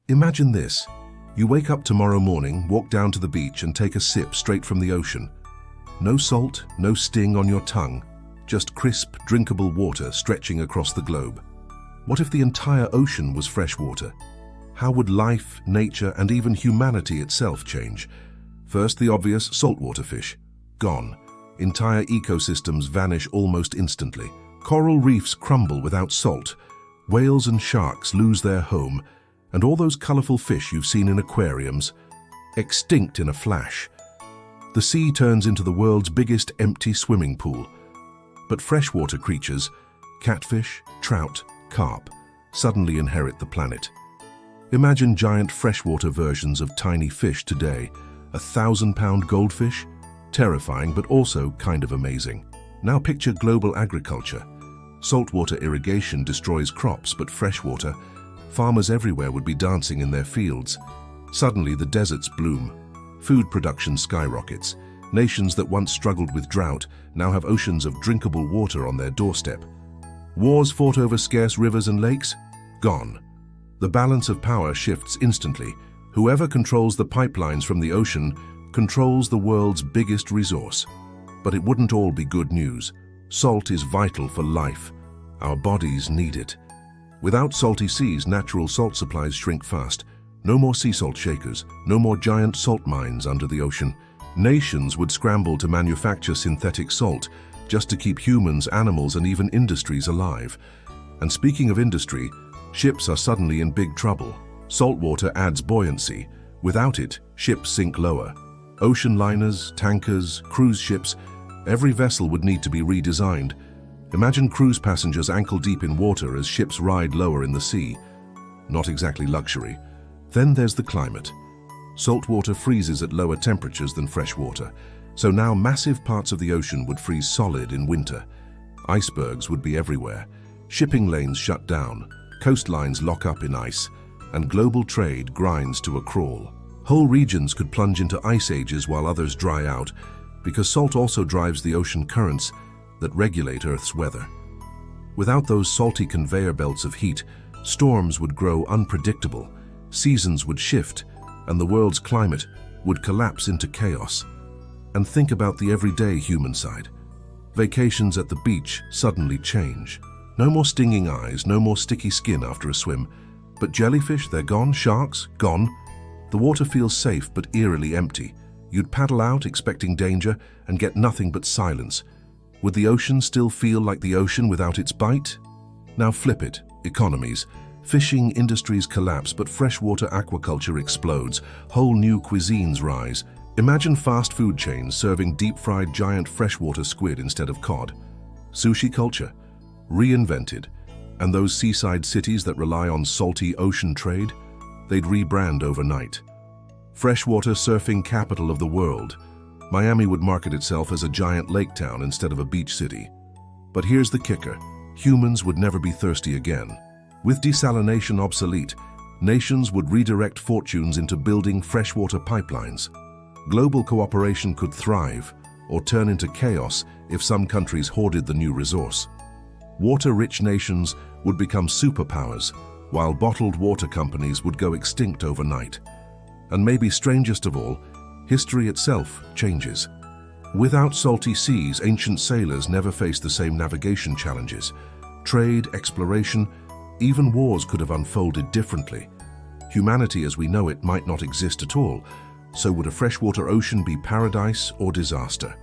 Imagine this. You wake up tomorrow morning, walk down to the beach and take a sip straight from the ocean. No salt, no sting on your tongue, just crisp, drinkable water stretching across the globe. What if the entire ocean was fresh water? How would life, nature, and even humanity itself change? First, the obvious saltwater fish. Gone. Entire ecosystems vanish almost instantly. Coral reefs crumble without salt. Whales and sharks lose their home. And all those colorful fish you've seen in aquariums, extinct in a flash. The sea turns into the world's biggest empty swimming pool. But freshwater creatures, catfish, trout, carp, suddenly inherit the planet. Imagine giant freshwater versions of tiny fish today. 1,000-pound goldfish? Terrifying, but also kind of amazing. Now picture global agriculture. Saltwater irrigation destroys crops, but freshwater, farmers everywhere would be dancing in their fields. Suddenly the deserts bloom. Food production skyrockets. Nations that once struggled with drought now have oceans of drinkable water on their doorstep. Wars fought over scarce rivers and lakes? Gone. The balance of power shifts instantly. Whoever controls the pipelines from the ocean controls the world's biggest resource. But it wouldn't all be good news. Salt is vital for life. Our bodies need it. Without salty seas, natural salt supplies shrink fast. No more sea salt shakers, no more giant salt mines under the ocean. Nations would scramble to manufacture synthetic salt just to keep humans, animals, and even industries alive. And speaking of industry, ships are suddenly in big trouble. Saltwater adds buoyancy. Without it, ships sink lower. Ocean liners, tankers, cruise ships, every vessel would need to be redesigned. Imagine cruise passengers ankle-deep in water as ships ride lower in the sea. Not exactly luxury. Then there's the climate. Saltwater freezes at lower temperatures than freshwater, so now massive parts of the ocean would freeze solid in winter. Icebergs would be everywhere. Shipping lanes shut down, coastlines lock up in ice, and global trade grinds to a crawl. Whole regions could plunge into ice ages while others dry out, because salt also drives the ocean currents that regulate Earth's weather. Without those salty conveyor belts of heat, storms would grow unpredictable, seasons would shift, and the world's climate would collapse into chaos. And think about the everyday human side. Vacations at the beach suddenly change. No more stinging eyes, no more sticky skin after a swim. But jellyfish, they're gone. Sharks, gone. The water feels safe but eerily empty. You'd paddle out expecting danger and get nothing but silence. Would the ocean still feel like the ocean without its bite? Now flip it. Economies. Fishing industries collapse, but freshwater aquaculture explodes. Whole new cuisines rise. Imagine fast food chains serving deep-fried giant freshwater squid instead of cod. Sushi culture, reinvented. And those seaside cities that rely on salty ocean trade, they'd rebrand overnight. Freshwater surfing capital of the world. Miami would market itself as a giant lake town instead of a beach city. But here's the kicker. Humans would never be thirsty again. With desalination obsolete, nations would redirect fortunes into building freshwater pipelines. Global cooperation could thrive or turn into chaos if some countries hoarded the new resource. Water-rich nations would become superpowers, while bottled water companies would go extinct overnight. And maybe strangest of all, history itself changes. Without salty seas, ancient sailors never faced the same navigation challenges. Trade, exploration, even wars could have unfolded differently. Humanity as we know it might not exist at all, so would a freshwater ocean be paradise or disaster?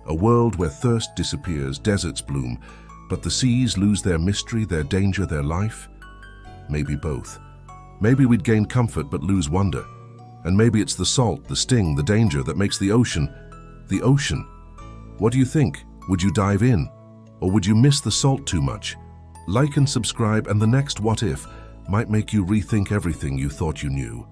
A world where thirst disappears, deserts bloom, but the seas lose their mystery, their danger, their life? Maybe both. Maybe we'd gain comfort but lose wonder. And maybe it's the salt, the sting, the danger that makes the ocean the ocean. What do you think? Would you dive in? Or would you miss the salt too much? Like and subscribe, and the next What If might make you rethink everything you thought you knew.